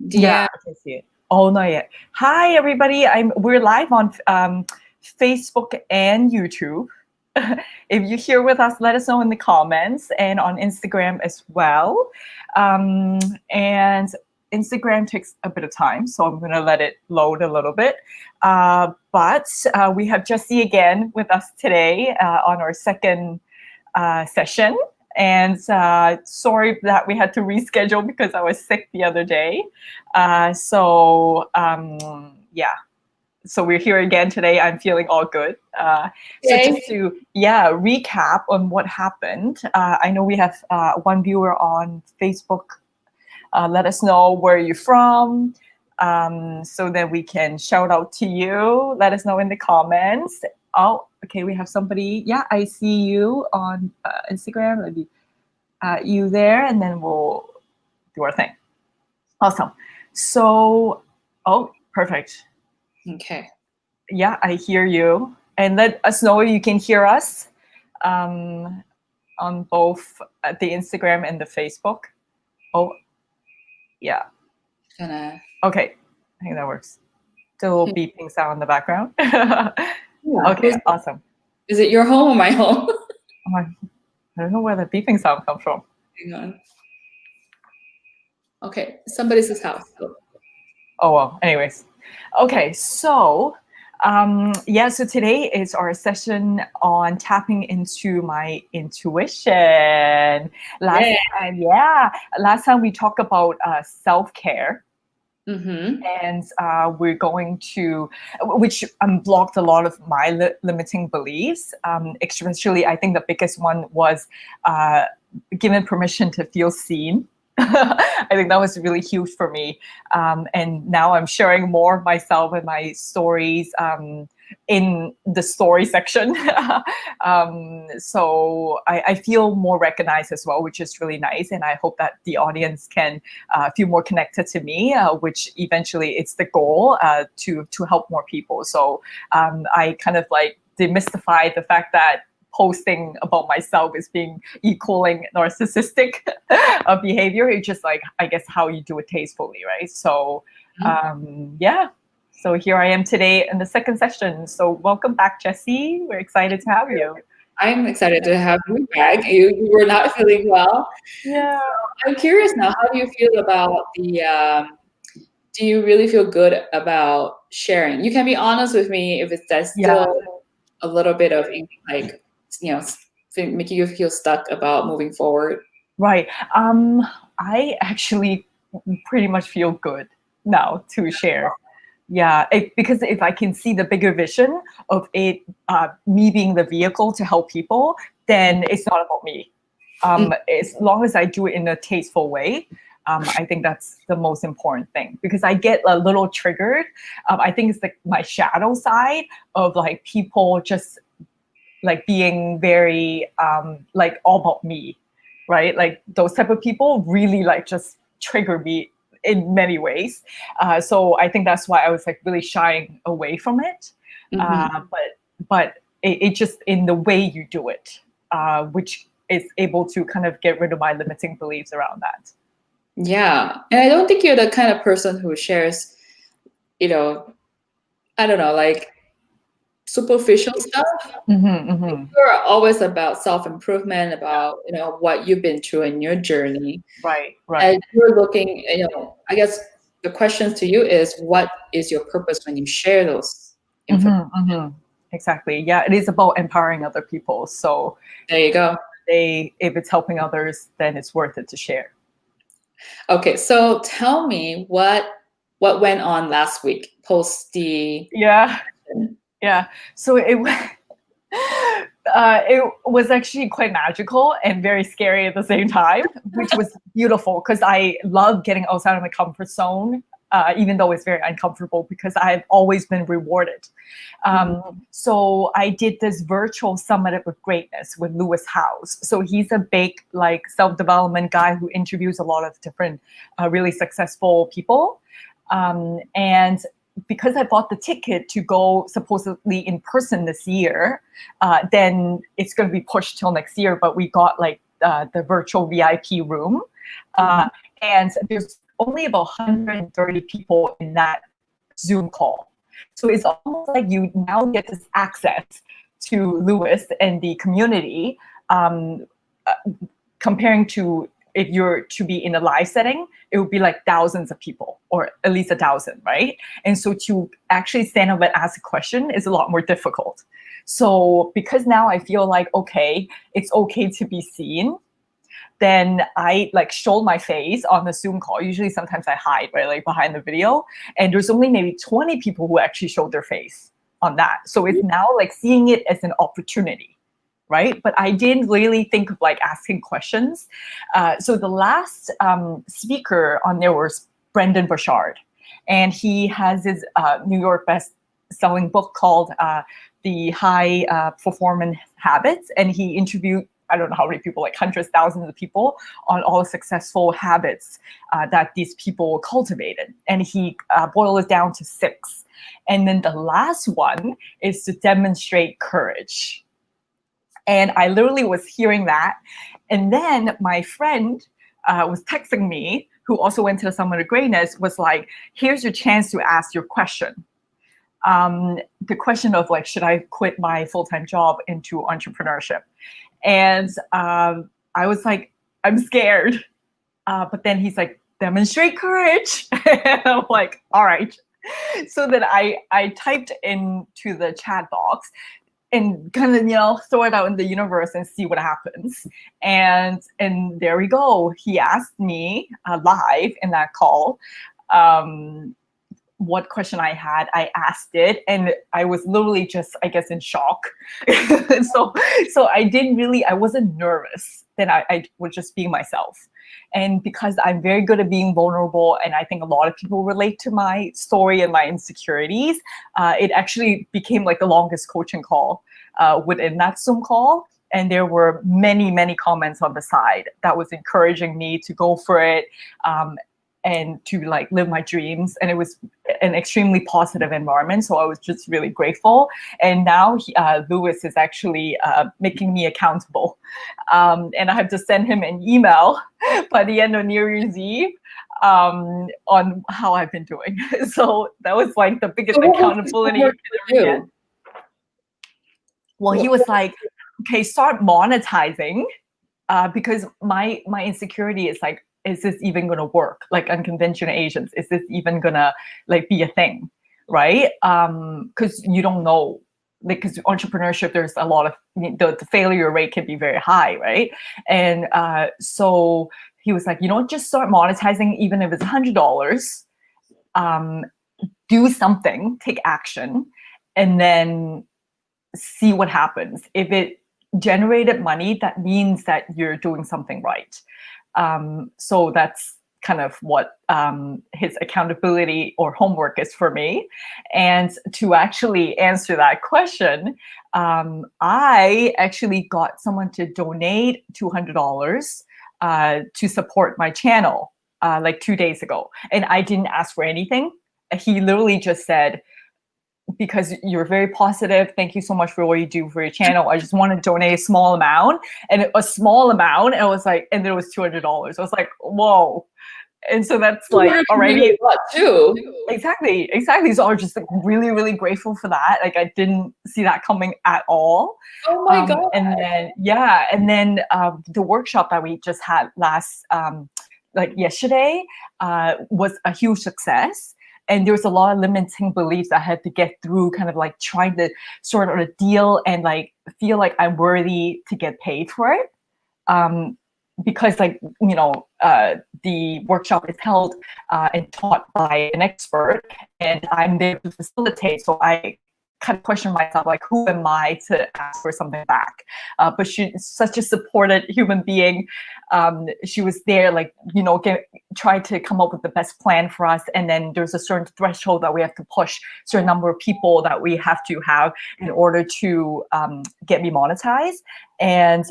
Yeah, I can see it. Oh, not yet. Hi, everybody. We're live on Facebook and YouTube. If you're here with us, let us know in the comments, and on Instagram as well. And Instagram takes a bit of time, so I'm going to let it load a little bit. But we have Jessie again with us today on our second session. And sorry that we had to reschedule because I was sick the other day. Yeah. So we're here again today. I'm feeling all good. So just to recap on what happened. I know we have one viewer on Facebook. Let us know where you're from, so that we can shout out to you. Let us know in the comments. Oh, okay, we have somebody. Yeah, I see you on Instagram. Let me you there, and then we'll do our thing. Awesome. So, oh, perfect. Okay. Yeah, I hear you. And let us know if you can hear us on both the Instagram and the Facebook. Oh, yeah. Okay, I think that works. The little beeping sound in the background. Okay, awesome. Is it your home or my home? I don't know where the beeping sound comes from. Hang on. Okay, somebody's house. Oh, well, anyways. Okay, so so today is our session on tapping into my intuition. Last time we talked about self-care. Mm-hmm. And we're going to, which unblocked a lot of my limiting beliefs. Especially, I think the biggest one was given permission to feel seen. I think that was really huge for me. And now I'm sharing more of myself and my stories in the story section. So I feel more recognized as well, which is really nice. And I hope that the audience can feel more connected to me, which eventually it's the goal to help more people. So I kind of like demystify the fact that posting about myself is being equaling narcissistic behavior. It's just like, I guess, how you do it tastefully, right? So so here I am today in the second session. So welcome back, Jessie. We're excited to have you. I'm excited to have you back. You were not feeling well. Yeah. So I'm curious now, how do you feel about the, do you really feel good about sharing? You can be honest with me if that's still a little bit of like, making you feel stuck about moving forward. Right. I actually pretty much feel good now to share. Yeah, because if I can see the bigger vision of it, me being the vehicle to help people, then it's not about me. As long as I do it in a tasteful way, I think that's the most important thing, because I get a little triggered. I think it's like my shadow side of like people just like being very like all about me, right? Like those type of people really like just trigger me in many ways. So I think that's why I was like really shying away from it. But it just in the way you do it, which is able to kind of get rid of my limiting beliefs around that. Yeah. And I don't think you're the kind of person who shares, I don't know, like superficial stuff. You're always about self-improvement, about what you've been through in your journey. Right. And you're looking, I guess the question to you is, what is your purpose when you share those information? Exactly. Yeah, it is about empowering other people. So there you go. If it's helping others, then it's worth it to share. Okay, so tell me what went on last week post the So it was actually quite magical and very scary at the same time, which was beautiful because I love getting outside of my comfort zone, even though it's very uncomfortable, because I've always been rewarded. So I did this virtual summit of greatness with Lewis Howes. So he's a big like self-development guy who interviews a lot of different really successful people. And because I bought the ticket to go supposedly in person this year, then it's going to be pushed till next year. But we got like the virtual VIP room. And there's only about 130 people in that Zoom call. So it's almost like you now get this access to Lewis and the community, comparing to if you're to be in a live setting, it would be like thousands of people, or at least 1,000, right? And so to actually stand up and ask a question is a lot more difficult. So because now I feel like, okay, it's okay to be seen, then I like show my face on the Zoom call. Usually sometimes I hide, right, like behind the video. And there's only maybe 20 people who actually showed their face on that. So it's now like seeing it as an opportunity, right? But I didn't really think of like asking questions. So the last speaker on there was Brendan Burchard. And he has his New York best-selling book called The High Performance Habits. And he interviewed, I don't know how many people, like hundreds, thousands of people on all the successful habits that these people cultivated. And he boiled it down to 6. And then the last one is to demonstrate courage. And I literally was hearing that. And then my friend was texting me, who also went to the Summit of Greatness, was like, here's your chance to ask your question. The question of like, should I quit my full-time job into entrepreneurship? And I was like, I'm scared. But then he's like, demonstrate courage. And I'm like, all right. So then I typed into the chat box and kind of, throw it out in the universe and see what happens. And there we go. He asked me live in that call what question I had. I asked it, and I was literally just, I guess, in shock. so I wasn't nervous. Then I was just being myself. And because I'm very good at being vulnerable, and I think a lot of people relate to my story and my insecurities, it actually became like the longest coaching call within that Zoom call. And there were many, many comments on the side that was encouraging me to go for it and to like live my dreams. And it was an extremely positive environment. So I was just really grateful. And now Lewis is actually making me accountable. And I have to send him an email by the end of New Year's Eve on how I've been doing. So that was like the biggest accountability you could ever get. Well, he was like, okay, start monetizing because my insecurity is like, is this even going to work? Like unconventional agents, is this even going to like be a thing, right? Because you don't know, like, because entrepreneurship, there's a lot of, the failure rate can be very high, right? And so he was like, just start monetizing, even if it's $100, do something, take action, and then see what happens. If it generated money, that means that you're doing something right. So that's kind of what his accountability or homework is for me. And to actually answer that question, I actually got someone to donate $200 to support my channel like 2 days ago. And I didn't ask for anything. He literally just said, because you're very positive, thank you so much for what you do for your channel. I just want to donate a small amount. And I was like, and there was $200. I was like, whoa. And so that's like already a lot too. Exactly. So I was just like really, really grateful for that. Like I didn't see that coming at all. Oh my God. And then the workshop that we just had last, like yesterday, was a huge success. And there was a lot of limiting beliefs I had to get through, kind of like trying to sort of a deal and like feel like I'm worthy to get paid for it. Because like, the workshop is held and taught by an expert, and I'm there to facilitate. So I kind of question myself, like, who am I to ask for something back? But she's such a supported human being. She was there, like, try to come up with the best plan for us. And then there's a certain threshold that we have to push, certain number of people that we have to have in order to get me monetized. And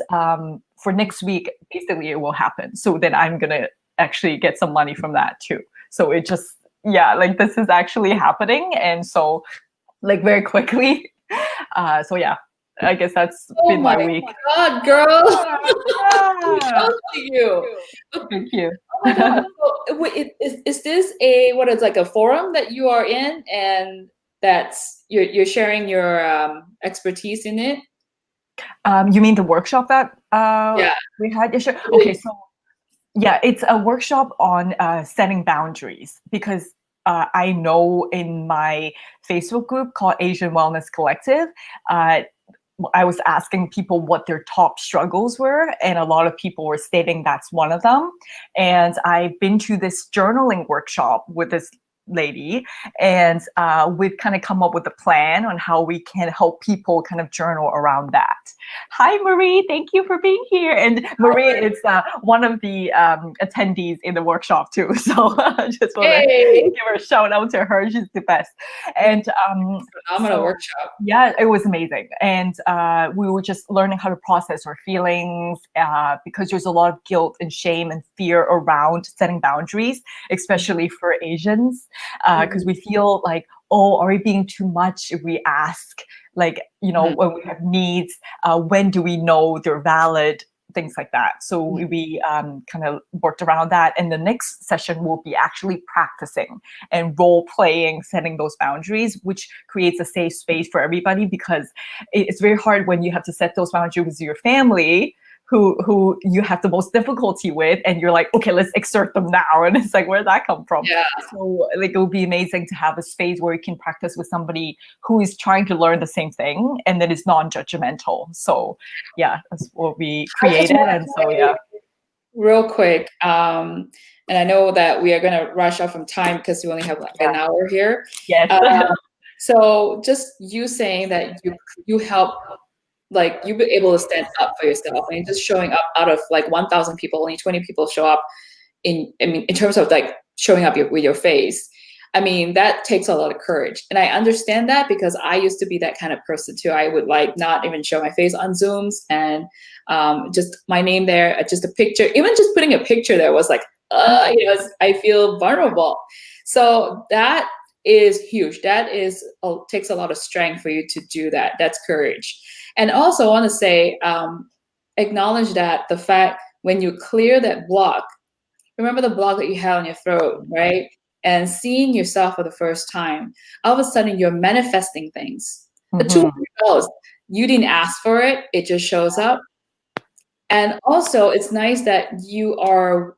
for next week, basically it will happen. So then I'm going to actually get some money from that too. So it just, like this is actually happening. And so like very quickly. So yeah, I guess that's Oh been my my week. God, girl. Yeah. Kudos to you. Thank you. Oh my God. So, wait, is this what is like a forum that you are in, and that's you're sharing your expertise in it? You mean the workshop that Yeah. we had? Yeah, sure. Okay, so yeah, it's a workshop on setting boundaries, because I know in my Facebook group called Asian Wellness Collective, I was asking people what their top struggles were, and a lot of people were stating that's one of them. And I've been to this journaling workshop with this lady, and we've kind of come up with a plan on how we can help people kind of journal around that. Hi, Marie. Thank you for being here. And Marie is one of the attendees in the workshop too. So I just want to give her a shout out to her. She's the best. And phenomenal workshop. Yeah, it was amazing. And we were just learning how to process our feelings, because there's a lot of guilt and shame and fear around setting boundaries, especially for Asians, because we feel like, oh, are we being too much if we ask? Like, you know, when we have needs, when do we know they're valid? Things like that. So we kind of worked around that. And the next session will be actually practicing and role playing, setting those boundaries, which creates a safe space for everybody, because it's very hard when you have to set those boundaries with your family, who you have the most difficulty with, and you're like, okay, let's exert them now. And it's like, where did that come from? Yeah. So like, it would be amazing to have a space where you can practice with somebody who is trying to learn the same thing, and that is non-judgmental. So yeah, that's what we created. And so yeah. Real quick, and I know that we are going to rush off from time because we only have like an hour here. Yes. So just you saying that you help, like you be able to stand up for yourself, and just showing up out of like 1,000 people, only 20 people show up in terms of like showing up with your face. I mean, that takes a lot of courage. And I understand that because I used to be that kind of person too. I would like not even show my face on Zooms, and just my name there, just a picture, even just putting a picture there was like, I feel vulnerable. So that is huge. That is takes a lot of strength for you to do that. That's courage. And also I want to say, acknowledge that the fact when you clear that block, remember the block that you had on your throat, right? And seeing yourself for the first time, all of a sudden you're manifesting things. The $200, you didn't ask for it, it just shows up. And also, it's nice that you are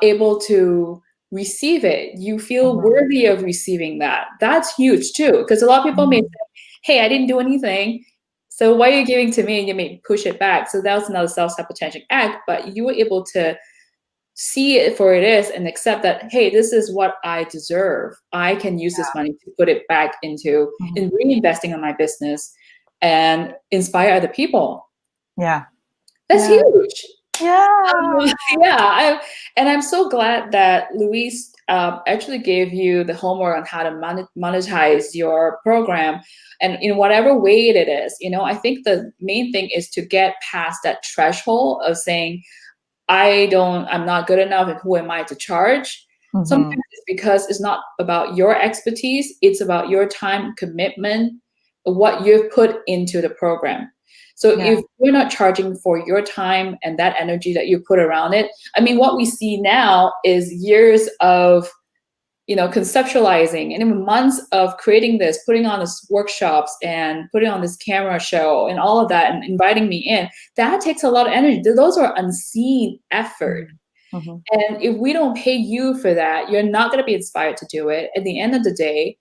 able to receive it. You feel worthy of receiving that. That's huge too, because a lot of people may say, hey, I didn't do anything, so why are you giving to me? And you may push it back. So that was another self-sabotaging act, but you were able to see it for it is and accept that, hey, this is what I deserve. I can use this money to put it back into in reinvesting in my business and inspire other people. Yeah. That's huge. Yeah. And I'm so glad that Luis actually gave you the homework on how to monetize your program, and in whatever way it is. I think the main thing is to get past that threshold of saying, I'm not good enough, and who am I to charge? Sometimes it's because it's not about your expertise, it's about your time commitment, what you've put into the program. So if you're not charging for your time and that energy that you put around it, I mean, what we see now is years of conceptualizing and even months of creating this, putting on this workshops and putting on this camera show and all of that, and inviting me in. That takes a lot of energy. Those are unseen effort. And if we don't pay you for that, you're not going to be inspired to do it. At the end of the day,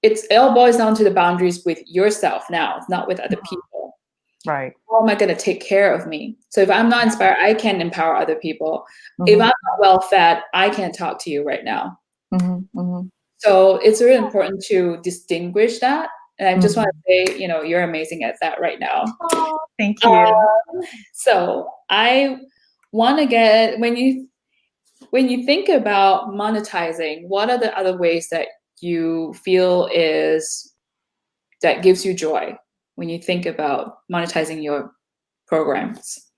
it all boils down to the boundaries with yourself now, not with other people. Right. How am I going to take care of me? So if I'm not inspired, I can't empower other people. If I'm not well fed, I can't talk to you right now. So it's really important to distinguish that. And I just want to say, you're amazing at that right now. Oh, thank you. So I want to get, when you think about monetizing, what are the other ways that you feel that gives you joy when you think about monetizing your programs?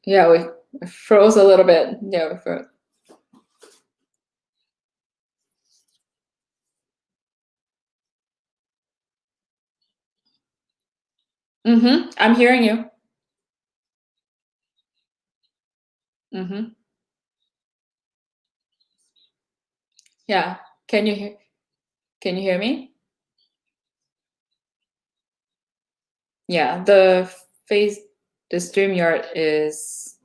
Yeah, we froze a little bit. Yeah, we froze. I'm hearing you. Yeah. Can you hear me? Yeah, the StreamYard is.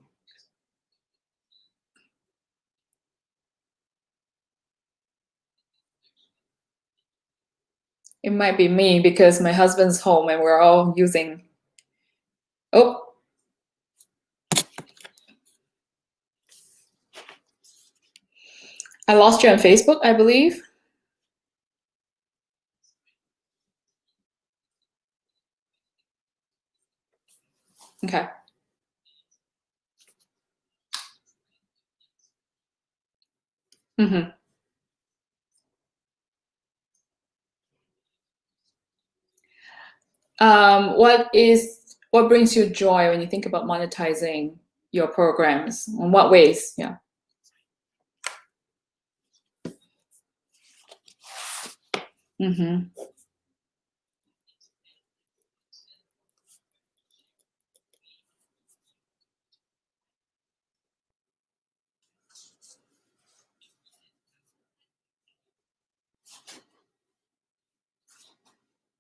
It might be me because my husband's home and we're all using. Oh, I lost you on Facebook, I believe. Okay. What brings you joy when you think about monetizing your programs? In what ways? Yeah. Mm-hmm.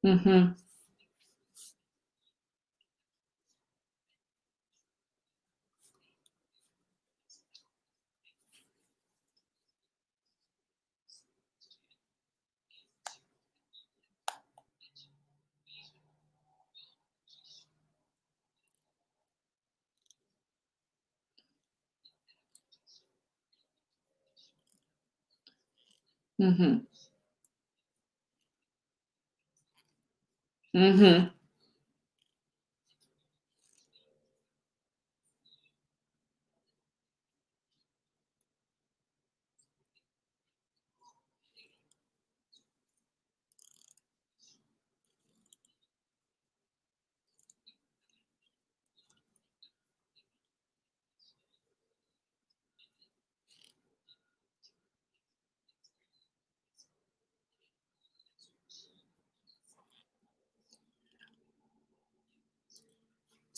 Mm-hmm. Mm-hmm. Mm-hmm.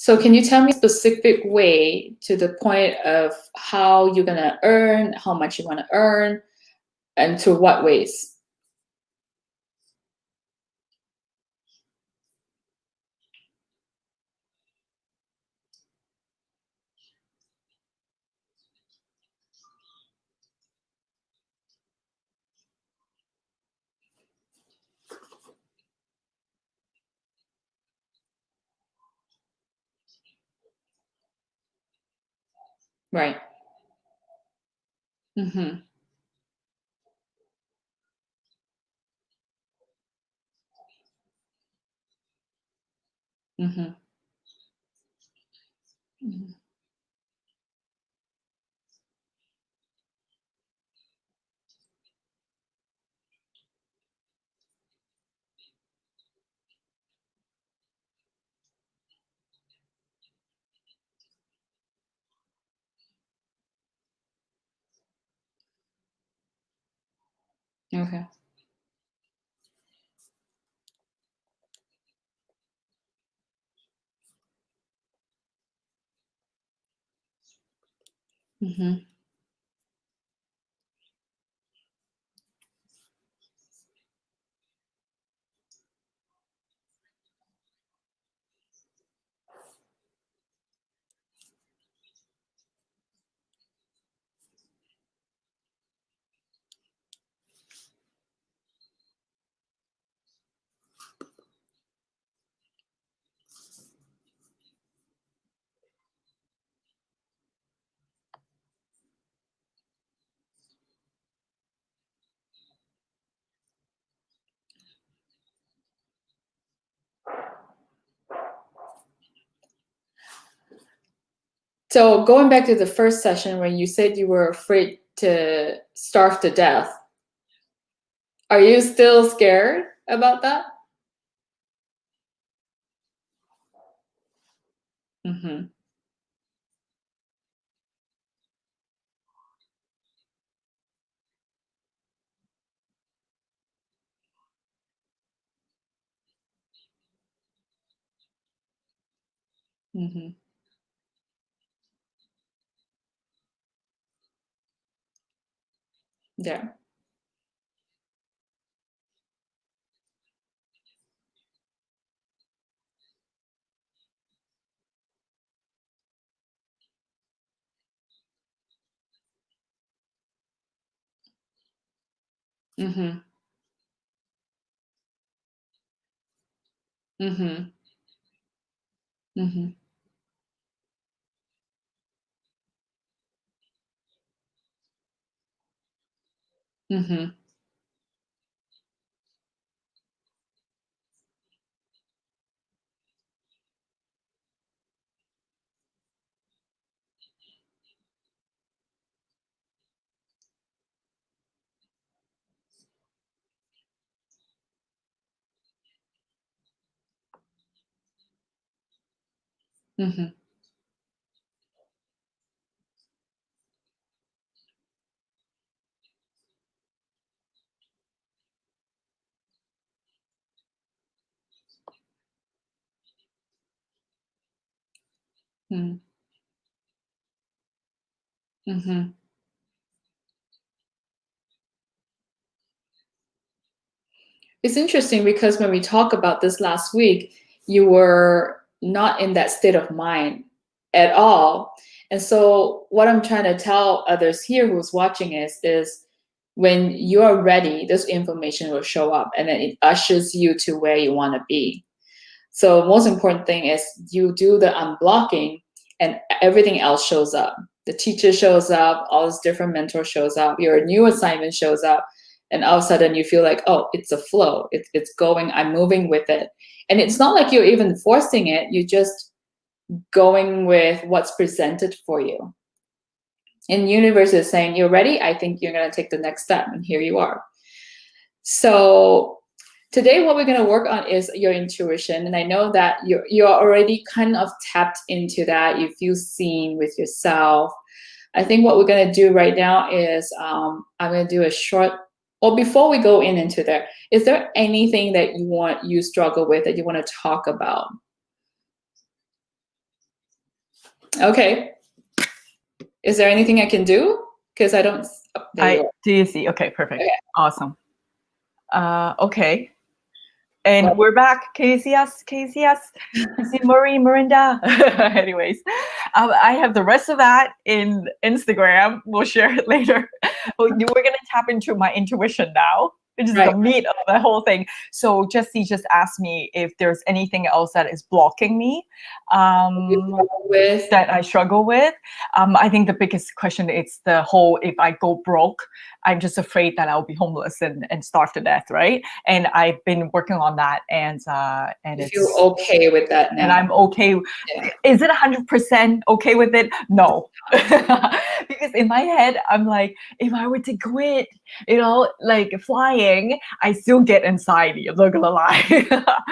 So can you tell me a specific way to the point of how you're gonna earn, how much you want to earn, and to what ways? Right. Mm-hmm. Mm-hmm. Mm-hmm. Okay. Mm-hmm. So going back to the first session when you said you were afraid to starve to death, are you still scared about that? Mm-hmm. Mm-hmm. Yeah. Mm-hmm. Mm-hmm. Mm-hmm. Mm-hmm. Mm-hmm. Mm-hmm. It's interesting because when we talked about this last week, you were not in that state of mind at all. And so what I'm trying to tell others here who's watching is when you're ready, this information will show up and then it ushers you to where you want to be. So most important thing is you do the unblocking and everything else shows up. The teacher shows up, all these different mentors shows up, your new assignment shows up, and all of a sudden you feel like, oh, it's a flow. It's going, I'm moving with it. And it's not like you're even forcing it, you're just going with what's presented for you. And universe is saying, you're ready, I think you're gonna take the next step, and here you are. So today, what we're going to work on is your intuition. And I know that you're already kind of tapped into that. You feel seen with yourself. I think what we're going to do right now is I'm going to do a short, or before we go into that, is there anything that you struggle with that you want to talk about? Okay. Is there anything I can do? Because I don't. Oh, there you are. Do you see? Okay, perfect. Okay. Awesome. Okay. And we're back. Can you see us? Can you see us? You see Marie, Miranda? Anyways, I have the rest of that in Instagram. We'll share it later. We're going to tap into my intuition now, which is the meat of the whole thing. So Jessie just asked me if there's anything else that is blocking me that I struggle with. I think the biggest question is the whole, if I go broke, I'm just afraid that I'll be homeless and starve to death, right? And I've been working on that, and you feel okay with that now. And I'm okay. Yeah. Is it 100% okay with it? No. Because in my head, I'm like, if I were to quit, like flying, I still get anxiety. I'm not gonna lie.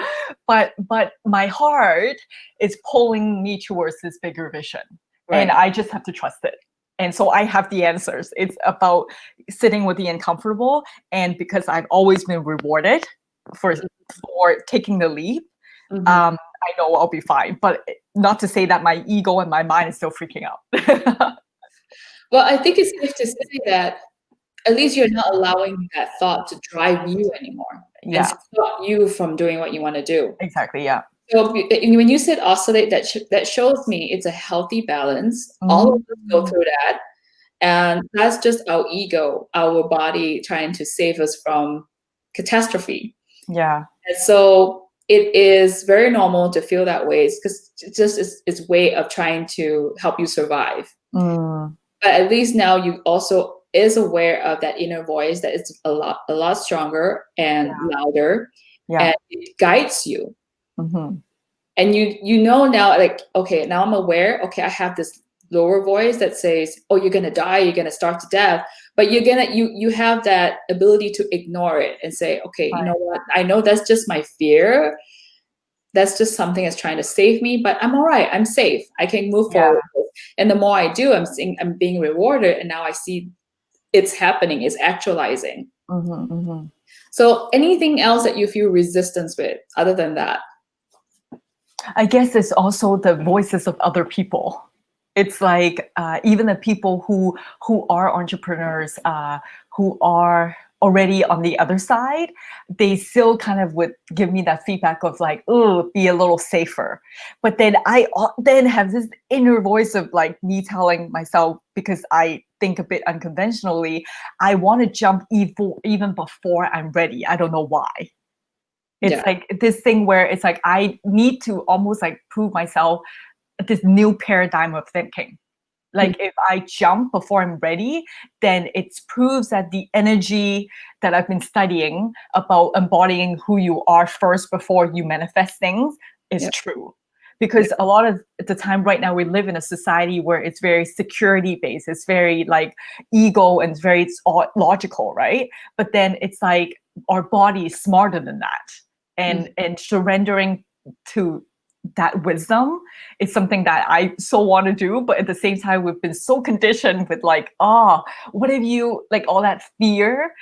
but my heart is pulling me towards this bigger vision. Right. And I just have to trust it. And so I have the answers. It's about sitting with the uncomfortable. And because I've always been rewarded for taking the leap, I know I'll be fine. But not to say that my ego and my mind is still freaking out. Well, I think it's safe to say that at least you're not allowing that thought to drive you anymore. Yeah. And stop you from doing what you want to do. Exactly, yeah. So when you said oscillate, that shows me it's a healthy balance. All of us go through that. And that's just our ego, our body trying to save us from catastrophe. Yeah. And so it is very normal to feel that way because it's way of trying to help you survive. But at least now you also is aware of that inner voice that is a lot stronger and louder, and it guides you. And you know now, like, okay, now I'm aware. Okay, I have this lower voice that says, "Oh, you're gonna die. You're gonna starve to death." But you have that ability to ignore it and say, "Okay, you know what? I know that's just my fear. That's just something that's trying to save me. But I'm all right. I'm safe. I can move forward." And the more I do, I'm being rewarded, and now I see it's happening. It's actualizing. So, anything else that you feel resistance with, other than that? I guess it's also the voices of other people. It's like even the people who are entrepreneurs, who are already on the other side, they still kind of would give me that feedback of like, oh, be a little safer. But then I then have this inner voice of like me telling myself, because I think a bit unconventionally, I want to jump even before I'm ready. I don't know why. It's like this thing where it's like I need to almost like prove myself this new paradigm of thinking. Like if I jump before I'm ready, then it proves that the energy that I've been studying about embodying who you are first before you manifest things is true. Because a lot of the time right now we live in a society where it's very security based, it's very like ego and it's all logical, right? But then it's like our body is smarter than that. And surrendering to that wisdom is something that I so want to do, but at the same time we've been so conditioned with like, what if you like all that fear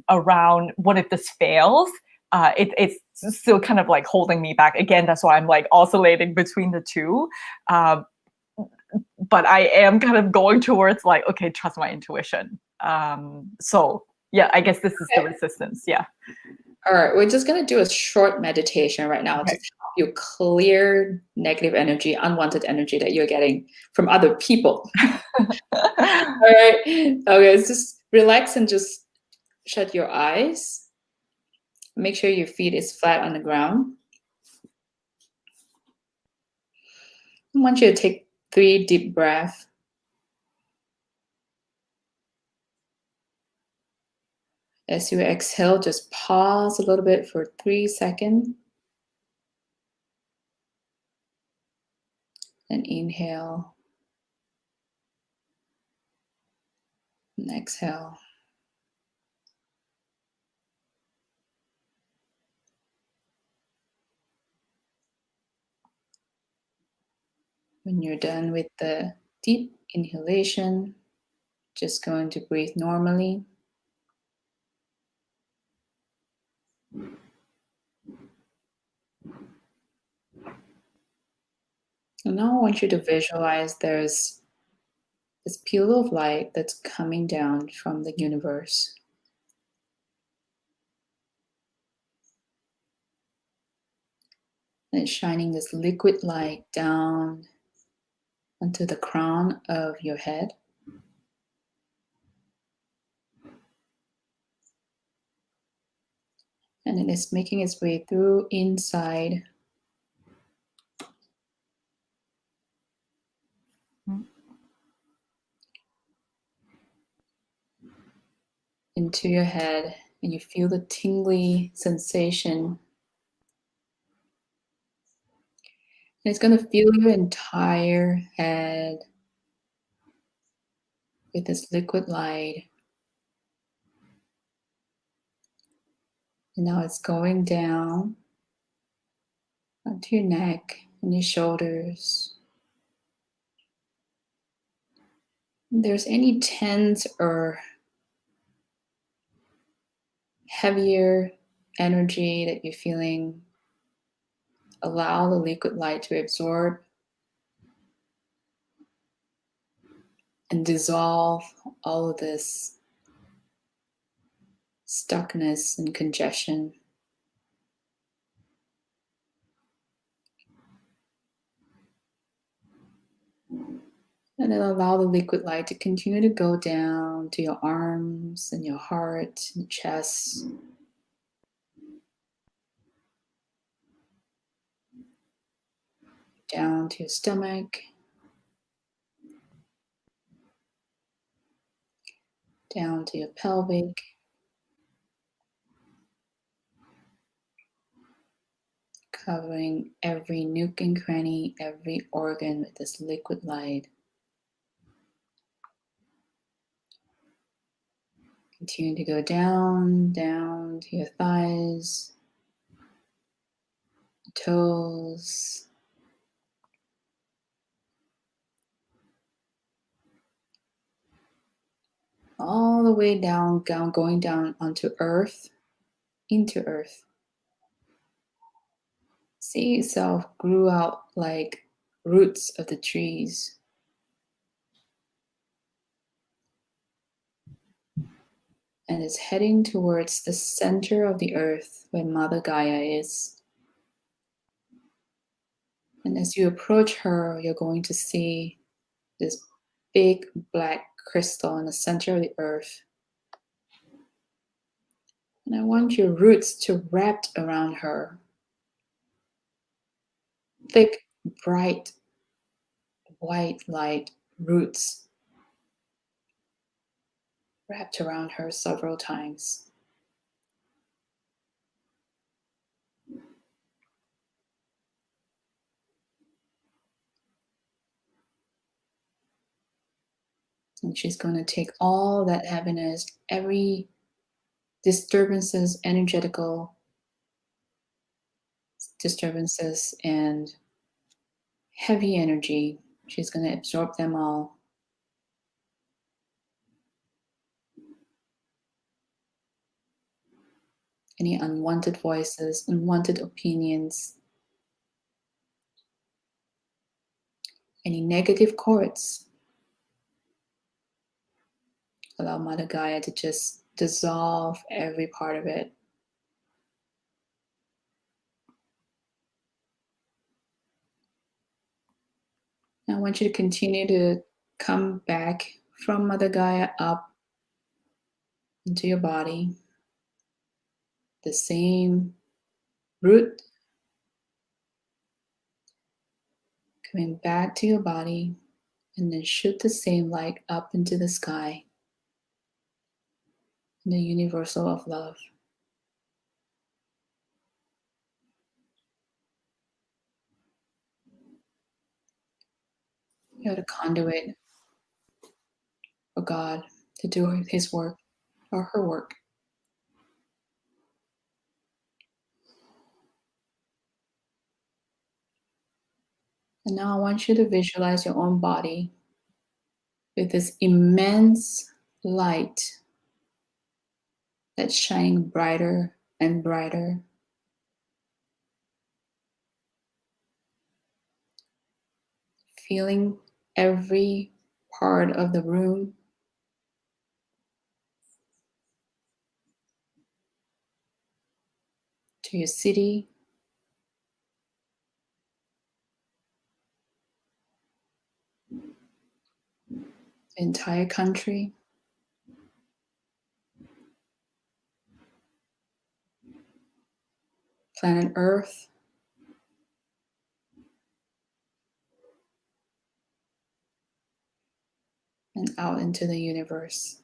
around what if this fails, it's still kind of like holding me back again. That's why I'm like oscillating between the two, but I am kind of going towards like, okay, trust my intuition. So yeah, I guess this is the resistance. Yeah. All right, we're just going to do a short meditation right now to help you clear negative energy, unwanted energy that you're getting from other people. All right. Okay, just relax and just shut your eyes. Make sure your feet is flat on the ground. I want you to take 3 deep breaths. As you exhale, just pause a little bit for 3 seconds. And inhale. And exhale. When you're done with the deep inhalation, just going to breathe normally. And now I want you to visualize there's this pillar of light that's coming down from the universe. And it's shining this liquid light down onto the crown of your head. And it is making its way through inside into your head, and you feel the tingly sensation. And it's going to fill your entire head with this liquid light. And now it's going down onto your neck and your shoulders. If there's any tense or heavier energy that you're feeling, allow the liquid light to absorb and dissolve all of this stuckness and congestion. And then allow the liquid light to continue to go down to your arms and your heart and chest. Down to your stomach. Down to your pelvic. Covering every nook and cranny, every organ with this liquid light. Continue to go down, down to your thighs, toes, all the way down, going down onto earth, into earth. See itself grew out like roots of the trees. And is heading towards the center of the earth where Mother Gaia is. And as you approach her, you're going to see this big black crystal in the center of the earth. And I want your roots to wrap around her. Thick, bright, white light roots wrapped around her several times. And she's going to take all that heaviness, every disturbances, energetical disturbances, and heavy energy. She's going to absorb them all. Any unwanted voices, unwanted opinions, any negative cords. Allow Mother Gaia to just dissolve every part of it. Now I want you to continue to come back from Mother Gaia up into your body. The same root coming back to your body, and then shoot the same light up into the sky, in the universal of love. You're the conduit for God to do His work or her work. And now I want you to visualize your own body with this immense light that's shining brighter and brighter. Feeling every part of the room. To your city. The entire country. Planet Earth. And out into the universe.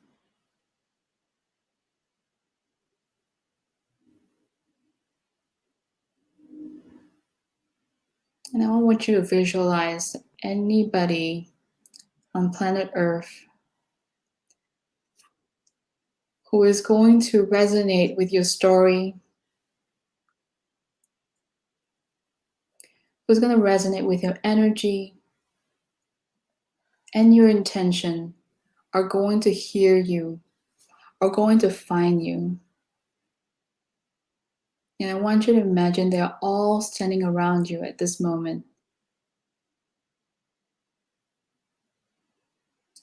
And I want you to visualize anybody on planet Earth who is going to resonate with your story, who's going to resonate with your energy and your intention, are going to hear you, are going to find you. And I want you to imagine they are all standing around you at this moment,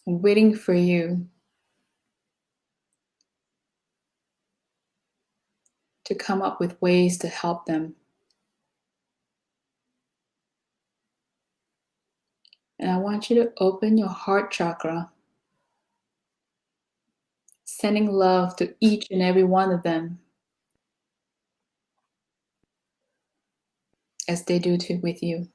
waiting for you to come up with ways to help them. And I want you to open your heart chakra, sending love to each and every one of them as they do with you.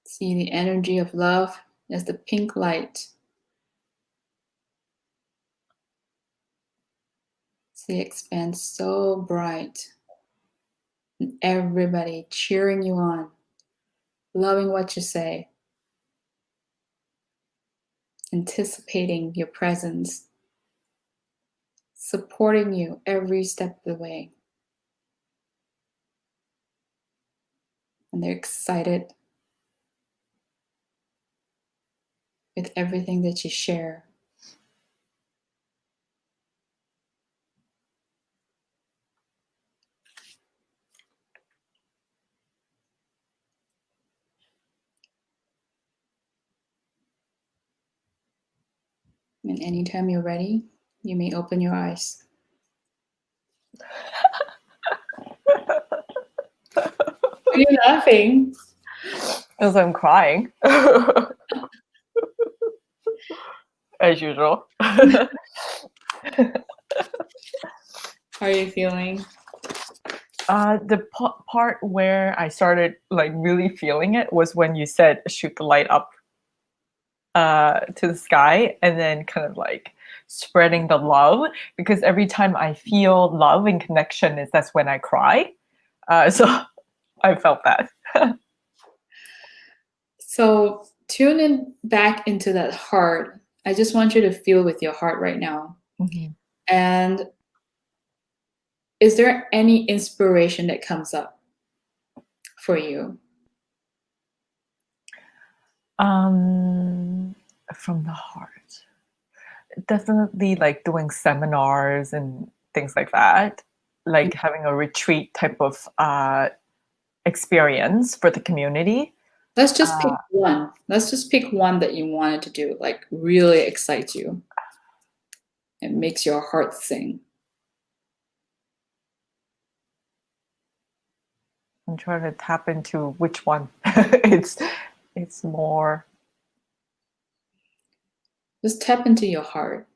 See the energy of love as the pink light. See it expand so bright. And everybody cheering you on, loving what you say, anticipating your presence, supporting you every step of the way. And they're excited with everything that you share. And anytime you're ready, you may open your eyes. Why are you laughing? Because I'm crying. As usual. How are you feeling? The part where I started like really feeling it was when you said shoot the light up to the sky, and then kind of like spreading the love, because every time I feel love and connection that's when I cry. So I felt that. So tune in back into that heart. I just want you to feel with your heart right now. Mm-hmm. And is there any inspiration that comes up for you? From the heart. Definitely like doing seminars and things like that, like having a retreat type of experience for the community. Let's just pick one. Let's just pick one that you wanted to do, like really excites you. It makes your heart sing. I'm trying to tap into which one. It's more. Just tap into your heart.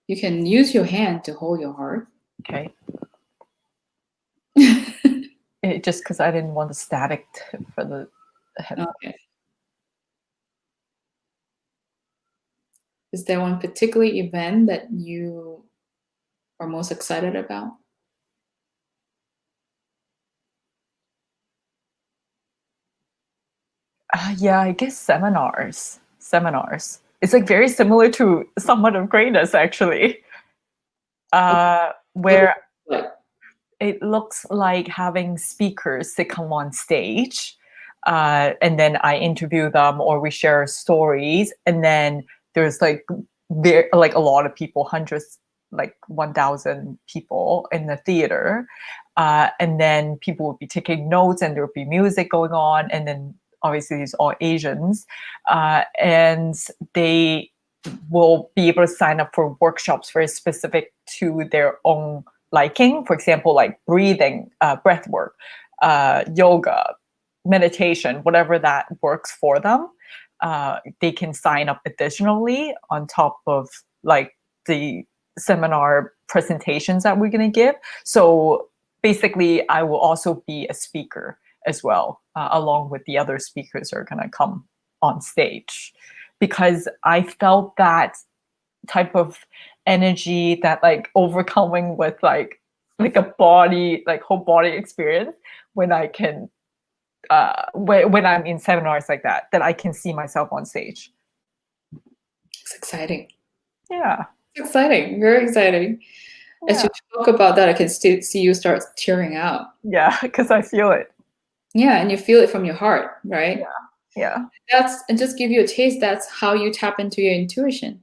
You can use your hand to hold your heart. Okay. Just because I didn't want the static for the head. Okay. Is there one particular event that you are most excited about? Yeah, I guess seminars. It's like very similar to Somewhat of Greatness, actually. Where it looks like having speakers to come on stage, and then I interview them or we share stories, and then there's like a lot of people, hundreds, like 1,000 people in the theater, and then people will be taking notes and there will be music going on, and then obviously it's all Asians, and they will be able to sign up for workshops very specific to their own liking. For example, like breathing, breath work, yoga, meditation, whatever that works for them. They can sign up additionally on top of like the seminar presentations that we're going to give. So basically, I will also be a speaker as well, along with the other speakers who are going to come on stage, because I felt that type of energy, that like overcoming with like a body, like whole body experience, when I can when I'm in seminars like that I can see myself on stage. It's exciting. Yeah, it's exciting, very exciting. Yeah. As you talk about that, I can still see you start tearing out. Yeah, because I feel it. Yeah, and you feel it from your heart, right? Yeah. And just give you a taste, that's how you tap into your intuition.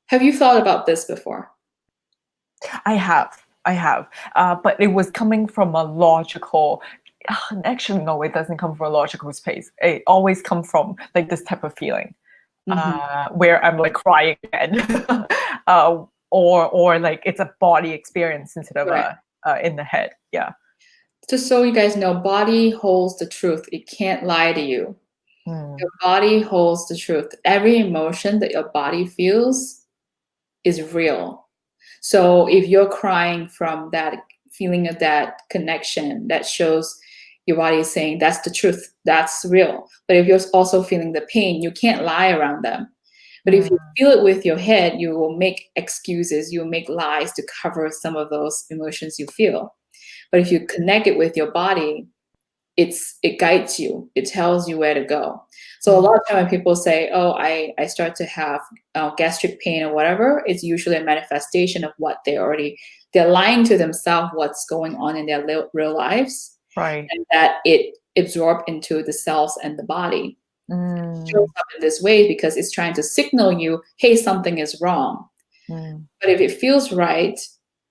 Have you thought about this before? I have, but it was coming from a logical, actually no, it doesn't come from a logical space. It always comes from like this type of feeling, where I'm like crying again, or like it's a body experience instead of in the head. Yeah. Just so you guys know, body holds the truth. It can't lie to you. Your body holds the truth. Every emotion that your body feels is real. So if you're crying from that feeling of that connection, that shows your body is saying that's the truth, that's real. But if you're also feeling the pain, you can't lie around them. But if you feel it with your head, you will make excuses, you will make lies to cover some of those emotions you feel. But if you connect it with your body, it guides you. It tells you where to go. So a lot of time when people say, oh, I start to have gastric pain or whatever, it's usually a manifestation of what they're lying to themselves what's going on in their real lives. Right. And that it absorbs into the cells and the body. shows up in this way because it's trying to signal you, hey, something is wrong. But if it feels right,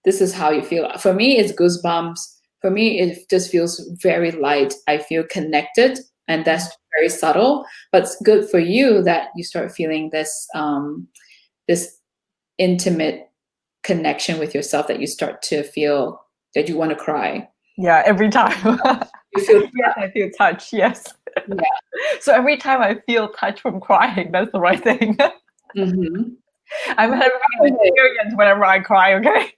this is how you feel. For me, it's goosebumps. For me, it just feels very light. I feel connected, and that's very subtle. But it's good for you that you start feeling this this intimate connection with yourself, that you start to feel that you want to cry. Yeah, every time. You feel yes, I feel touched. Yes. Yeah. So every time I feel touched from crying, that's the right thing. I'm having an experience whenever I cry. Okay.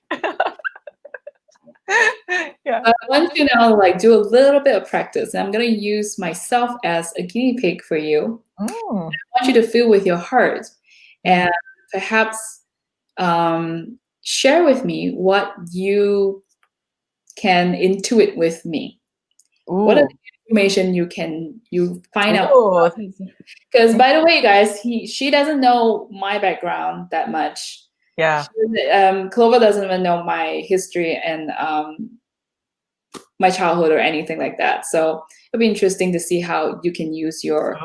Yeah. I want you now, like, do a little bit of practice. I'm going to use myself as a guinea pig for you. I want you to feel with your heart, and perhaps share with me what you can intuit with me. What are the information you find out? Because, by the way, guys, she doesn't know my background that much. Yeah. Clover doesn't even know my history and my childhood or anything like that. So it'll be interesting to see how you can use your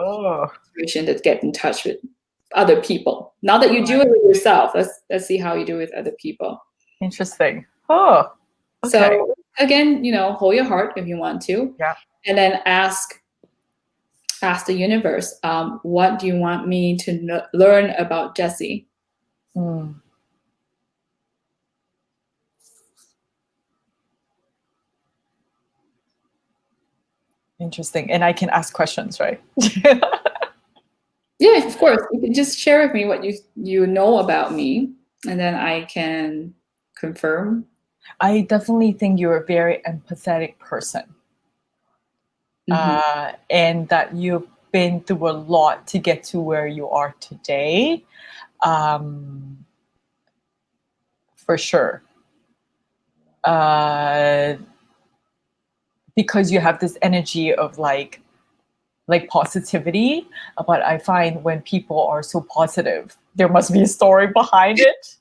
intuition to get in touch with other people. Now that you do it with yourself, let's see how you do it with other people. Interesting. Oh. Okay. So again, hold your heart if you want to. Yeah. And then ask the universe, what do you want me to learn about Jessie? Interesting. And I can ask questions, right? Yeah, of course. You can just share with me what you know about me, and then I can confirm. I definitely think you're a very empathetic person. And that you've been through a lot to get to where you are today. For sure. Because you have this energy of like positivity, but I find when people are so positive, there must be a story behind it.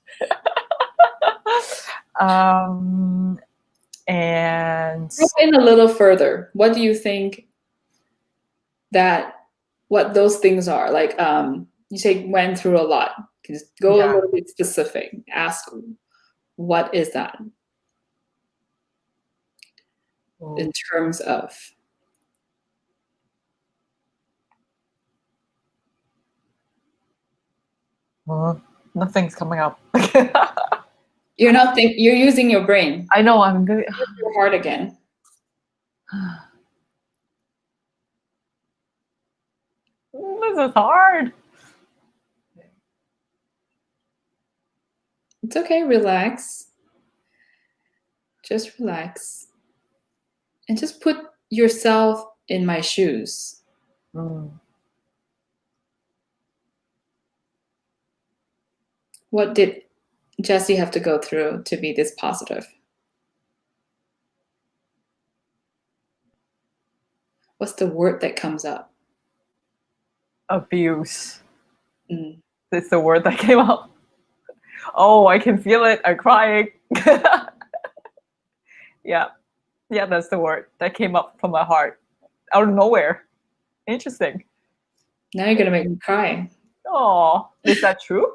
And look in a little further. What do you think what those things are? Like, you say went through a lot. Just go a little bit specific. Ask, what is that? In terms of? Nothing's coming up. You're using your brain. I know, I'm good. Use your heart again. This is hard. It's okay, relax. Just relax. And just put yourself in my shoes. What did Jessie have to go through to be this positive? What's the word that comes up? Abuse. That's the word that came up. Oh, I can feel it. I'm crying. Yeah, that's the word that came up from my heart, out of nowhere. Interesting. Now you're gonna make me cry. Oh, is that true?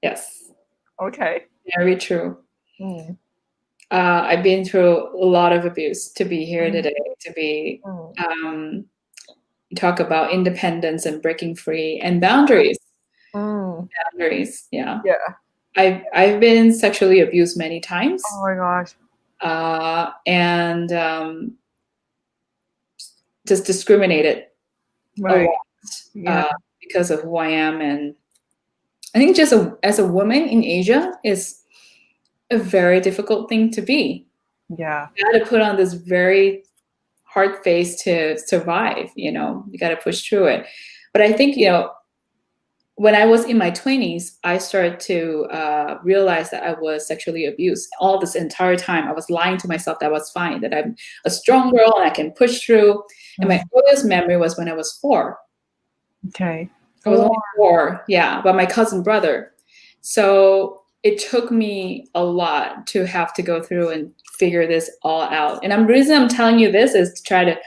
Yes. Okay. Very true. I've been through a lot of abuse to be here today, to be talk about independence and breaking free and boundaries. Boundaries, yeah. I've been sexually abused many times. Oh my gosh. And just discriminated a lot because of who I am. And I think just as a woman in Asia is a very difficult thing to be. Yeah. You got to put on this very hard face to survive, you got to push through it. But I think, when I was in my 20s, I started to realize that I was sexually abused. All this entire time, I was lying to myself that I was fine, that I'm a strong girl and I can push through. And my earliest memory was when I was 4. Okay. I was only 4, by my cousin brother. So it took me a lot to have to go through and figure this all out. And the reason I'm telling you this is to try to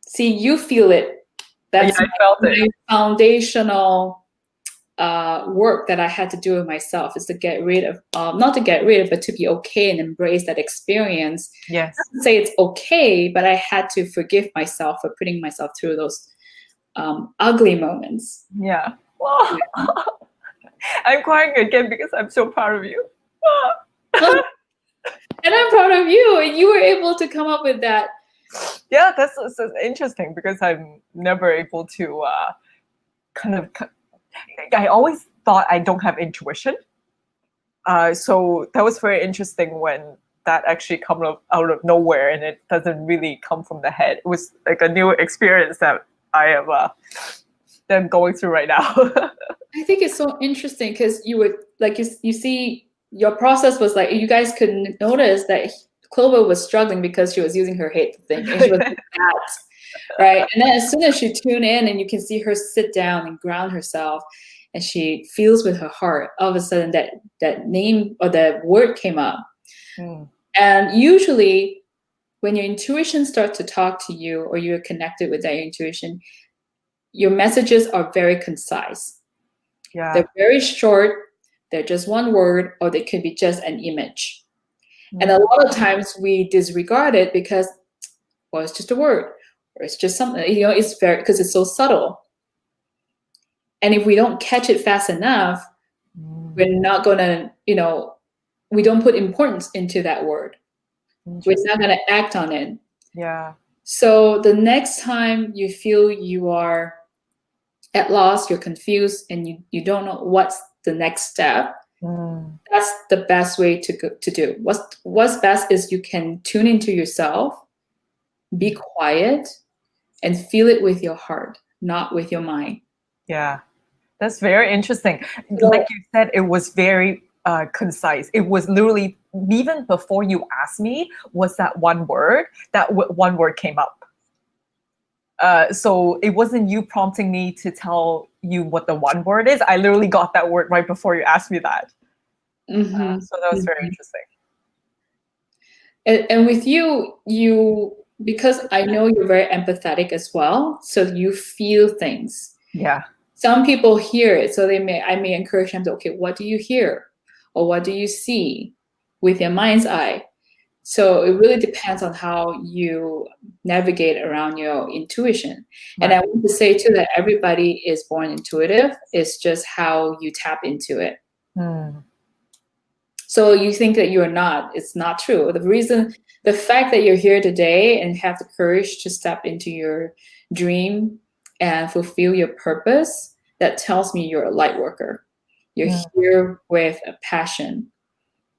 see you feel it That's I felt my foundational work that I had to do with myself, is to get rid of, not to get rid of, but to be okay and embrace that experience. Yes. Not to say it's okay, but I had to forgive myself for putting myself through those ugly moments. Yeah. Well, I'm crying again because I'm so proud of you. And I'm proud of you. And you were able to come up with that. Yeah, that's interesting because I'm never able to I always thought I don't have intuition. So that was very interesting when that actually comes out of nowhere and it doesn't really come from the head. It was like a new experience that I am that I'm going through right now. I think it's so interesting because you would, like, you see, your process was like, you guys could notice that Clover was struggling because she was using her head to think, and she was doing that, right? And then as soon as she tuned in and you can see her sit down and ground herself, and she feels with her heart, all of a sudden that name or the word came up. And usually when your intuition starts to talk to you, or you're connected with that intuition, your messages are very concise. Yeah. They're very short. They're just one word, or they could be just an image. And a lot of times we disregard it because, well, it's just a word, or it's just something, it's very, because it's so subtle. And if we don't catch it fast enough, we're not going to, we don't put importance into that word. We're not going to act on it. Yeah. So the next time you feel you are at loss, you're confused, and you don't know what's the next step, that's the best way to do. What's best is you can tune into yourself, be quiet, and feel it with your heart, not with your mind. Yeah, that's very interesting. Like you said, it was very concise. It was literally, even before you asked me, was that one word, one word came up. So it wasn't you prompting me to tell you what the one word is. I literally got that word right before you asked me that. So that was very interesting. And with you, because I know you're very empathetic as well, so you feel things. Yeah. Some people hear it, so I may encourage them to, okay, what do you hear? Or what do you see with your mind's eye? So it really depends on how you navigate around your intuition. Right. And I want to say too that everybody is born intuitive. It's just how you tap into it. So you think that you're not, it's not true. The fact that you're here today and have the courage to step into your dream and fulfill your purpose, that tells me you're a light worker. You're here with a passion.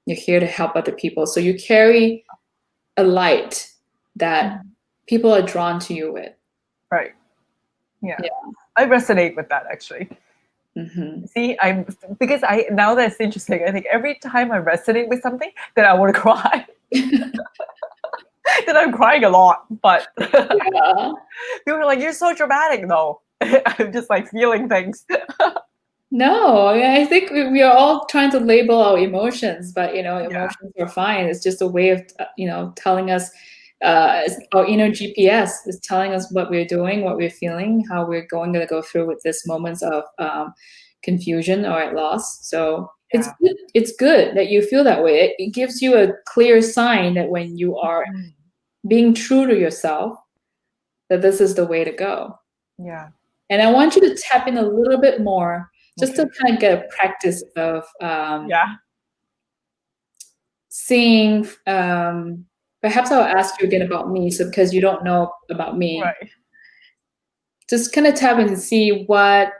You're here to help other people. So you carry a light that people are drawn to you with. Right. Yeah. I resonate with that actually. See, because now that's interesting. I think every time I resonate with something, then I want to cry. Then I'm crying a lot, but people are like, "You're so dramatic." No, I'm just like feeling things. No, I think we are all trying to label our emotions, but emotions are fine. It's just a way of telling us. Our inner GPS is telling us what we're doing, what we're feeling, how we're going to go through with this moments of confusion or at loss. So it's good that you feel that way. It gives you a clear sign that when you are being true to yourself, that this is the way to go. Yeah. And I want you to tap in a little bit more, just to kind of get a practice of seeing. Perhaps I'll ask you again about me, so because you don't know about me. Right. Just kind of tap in and see what,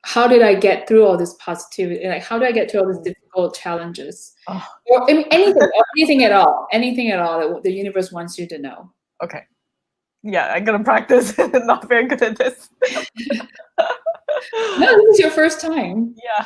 how did I get through all this positivity? Like, how do I get through all these difficult challenges? Or anything at all that the universe wants you to know. Okay. Yeah, I'm gonna practice. Not very good at this. No, this is your first time. Yeah.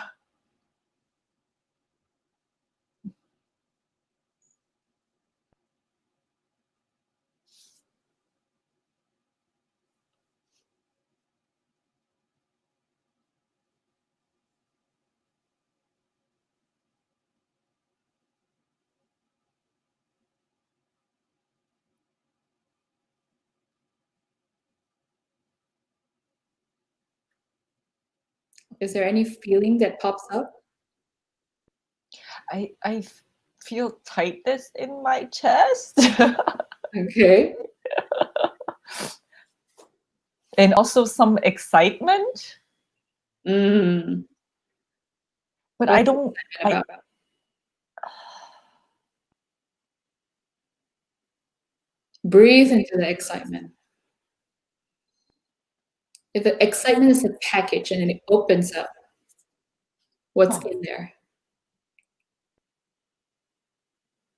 Is there any feeling that pops up? I feel tightness in my chest. Okay. And also some excitement. Mm. But What's I don't. about? Breathe into the excitement. If the excitement is a package and it opens up, what's in there?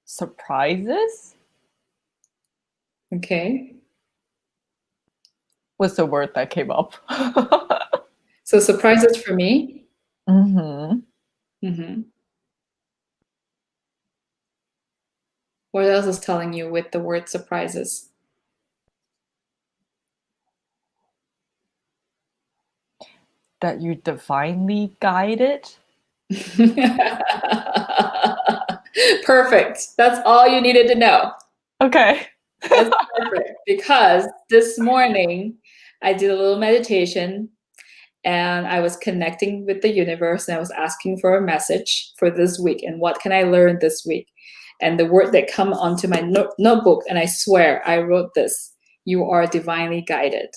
Surprises Okay. was the word that came up. So surprises for me. Mm-hmm. Mm-hmm. What else is telling you with the word surprises? That you're divinely guided. Perfect. That's all you needed to know. Okay. That's perfect. Because this morning I did a little meditation and I was connecting with the universe and I was asking for a message for this week and what can I learn this week? And the word that come onto my notebook, and I swear I wrote this: you are divinely guided.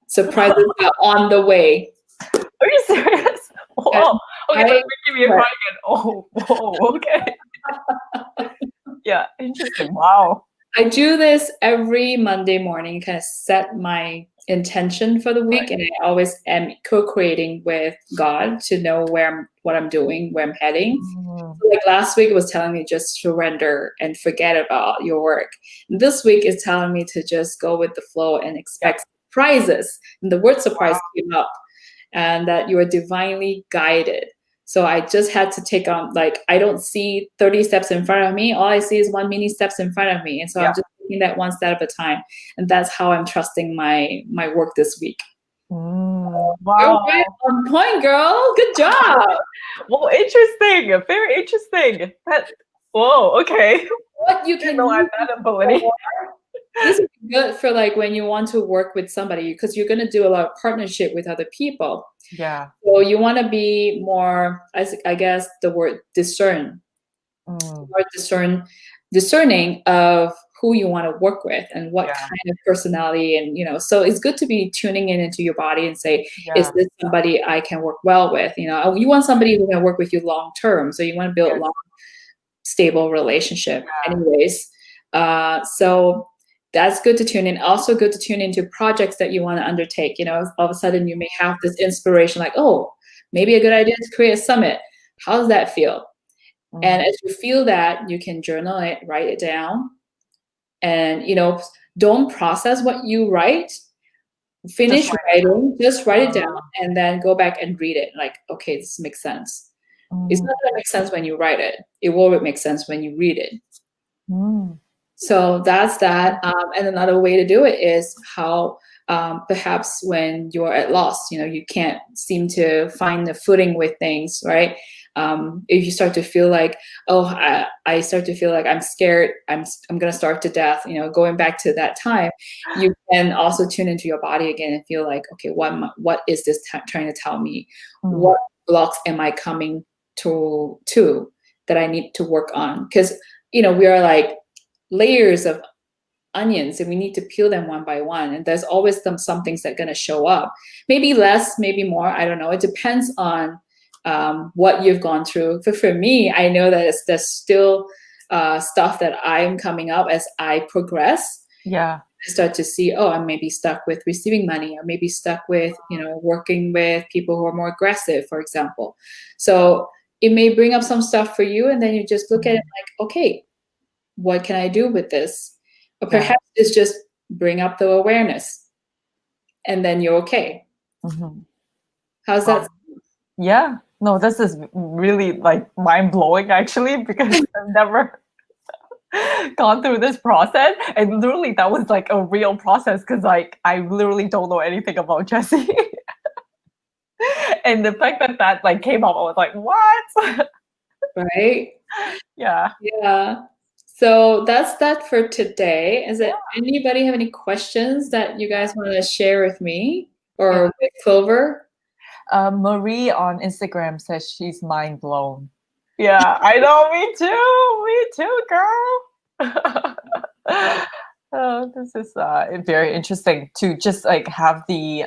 Surprises are on the way. Are you serious? Oh, okay, that's making me cry again. Oh, whoa, okay. Yeah, interesting. Wow. I do this every Monday morning, kind of set my intention for the week, and I always am co-creating with God to know what I'm doing, where I'm heading. So like last week it was telling me just surrender and forget about your work. And this week is telling me to just go with the flow and expect surprises. And the word surprise came up, and that you are divinely guided. So I just had to take on, like, I don't see 30 steps in front of me. All I see is one mini steps in front of me. And so I'm just taking that one step at a time. And that's how I'm trusting my work this week. Wow. You're right on point, girl. Good job. Well, interesting. Very interesting. Whoa, okay. What you can know I have that ability. This is good for like when you want to work with somebody, because you're going to do a lot of partnership with other people. Yeah. So you want to be more, I guess the word discern, more discerning of who you want to work with and what kind of personality. And, you know, so it's good to be tuning into your body and say, is this somebody I can work well with? You know, you want somebody who can work with you long term. So you want to build a long, stable relationship anyways. So that's good to tune in. Also good to tune into projects that you want to undertake. You know, all of a sudden you may have this inspiration like, oh, maybe a good idea to create a summit. How does that feel? And as you feel that, you can journal it, write it down. And, you know, don't process what you write. Finish writing, just write it down and then go back and read it. Like, okay, this makes sense. It's not going to make sense when you write it. It will make sense when you read it. So that's that. And another way to do it is how perhaps when you're at loss, you know, you can't seem to find the footing with things, right? If you start to feel like, oh, I start to feel like I'm scared, I'm going to starve to death, you know, going back to that time, you can also tune into your body again and feel like, okay, what is this trying to tell me? What blocks am I coming to that I need to work on? Because, you know, we are like layers of onions and we need to peel them one by one, and there's always some things that are going to show up, maybe less, maybe more, I don't know. It depends on what you've gone through. For me, I know that there's still stuff that I'm coming up as I progress. I start to see, oh, I'm maybe stuck with receiving money, or maybe stuck with, you know, working with people who are more aggressive, for example. So it may bring up some stuff for you, and then you just look at it like, okay, what can I do with this? Or perhaps it's just bring up the awareness and then you're okay. How's that? Yeah, no, this is really like mind-blowing actually, because I've never gone through this process, and literally that was like a real process, because like I literally don't know anything about Jessie. And the fact that like came up, I was like, what? Right? Yeah. So that's that for today. Is it anybody have any questions that you guys want to share with me or with Clover? Marie on Instagram says she's mind blown. Yeah, I know, me too, girl. This is very interesting to just like have the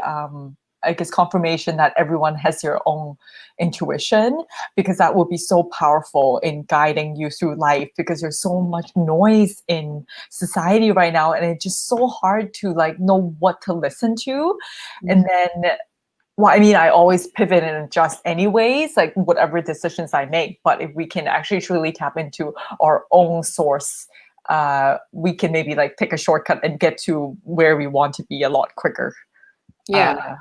I guess confirmation that everyone has their own intuition, because that will be so powerful in guiding you through life, because there's so much noise in society right now and it's just so hard to like know what to listen to. And then well, I mean, I always pivot and adjust anyways, like whatever decisions I make. But if we can actually truly tap into our own source, we can maybe like take a shortcut and get to where we want to be a lot quicker. Yeah.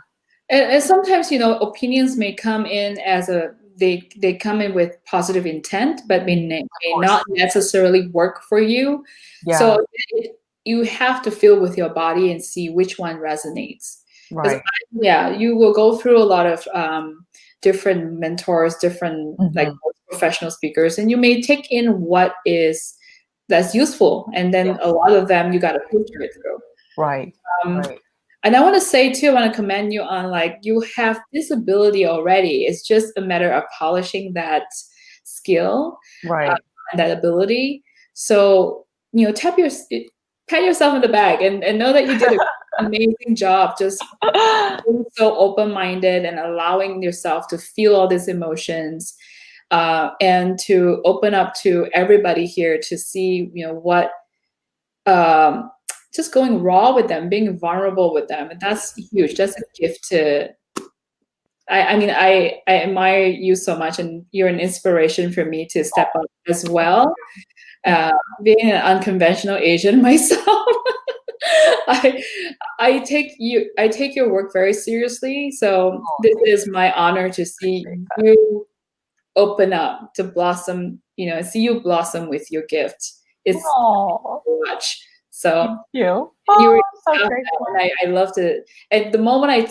And sometimes, you know, opinions may come in as they come in with positive intent, but may not necessarily work for you. Yeah. So you have to feel with your body and see which one resonates. Right. You will go through a lot of different mentors, different like professional speakers, and you may take in that's useful, and then a lot of them you got to filter it through. Right. And I want to say too, I want to commend you on like you have this ability already. It's just a matter of polishing that skill, right, and that ability. So you know, pat yourself on the back and know that you did an amazing job, just being so open-minded and allowing yourself to feel all these emotions, and to open up to everybody here to see, you know, what just going raw with them, being vulnerable with them. And that's huge. That's a gift to, I mean, I admire you so much, and you're an inspiration for me to step up as well. Being an unconventional Asian myself, I take your work very seriously. So this is my honor to see you open up, to blossom, you know, see you blossom with your gift. It's so much. So thank you. So I loved it. And the moment I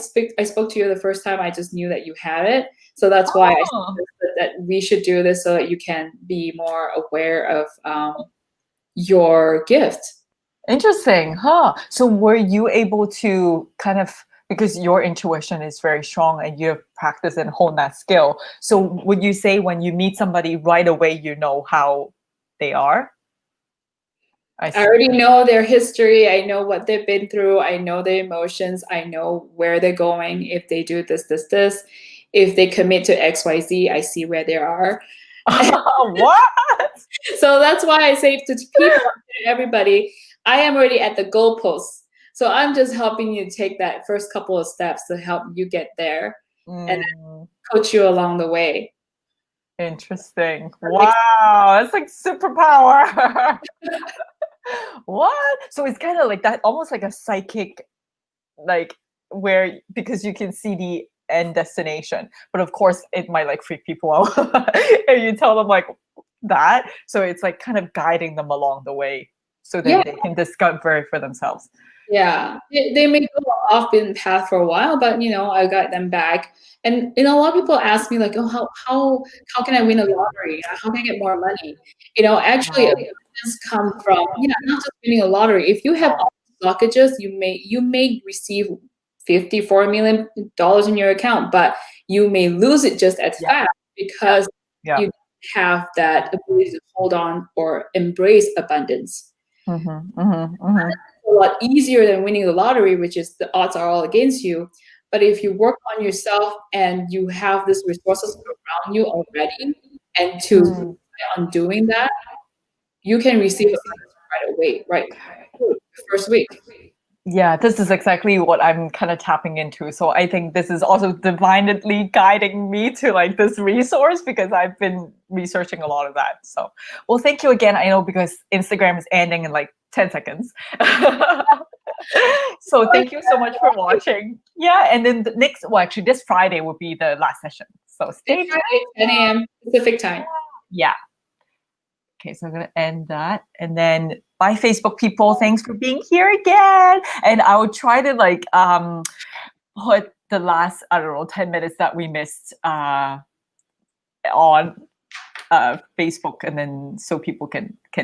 spoke to you the first time, I just knew that you had it. So that's why I suggested that we should do this, so that you can be more aware of your gift. Interesting, huh? So were you able to kind of, because your intuition is very strong and you've practiced and honed that skill, so would you say when you meet somebody right away, you know how they are? I already know their history. I know what they've been through. I know their emotions. I know where they're going. If they do this, if they commit to XYZ, I see where they are. What? So that's why I say to people, everybody, I am already at the goalposts. So I'm just helping you take that first couple of steps to help you get there, and then coach you along the way. Interesting. Wow, that's like superpower. What? So it's kind of like that, almost like a psychic, like where, because you can see the end destination, but of course it might like freak people out and you tell them like that. So it's like kind of guiding them along the way so that they can discover it for themselves. Yeah, they may go off in path for a while, but you know, I got them back. And you know, a lot of people ask me like, oh, how can I win a lottery? How can I get more money? You know, actually, abundance come from not just winning a lottery. If you have all blockages, you may receive $54 million in your account, but you may lose it just as fast because you have that ability to hold on or embrace abundance. A lot easier than winning the lottery, which is the odds are all against you. But if you work on yourself and you have these resources around you already, and to on doing that, you can receive it right away, right? First week. Yeah, this is exactly what I'm kind of tapping into. So I think this is also divinely guiding me to like this resource, because I've been researching a lot of that. So, well, thank you again. I know because Instagram is ending in like 10 seconds. So thank you so much for watching. Yeah, and then the next, well, actually this Friday will be the last session. So stay tuned. 10 a.m. Pacific time. Yeah. Okay, so I'm going to end that. And then bye, Facebook people. Thanks for being here again. And I will try to like put the last, 10 minutes that we missed on Facebook, and then so people can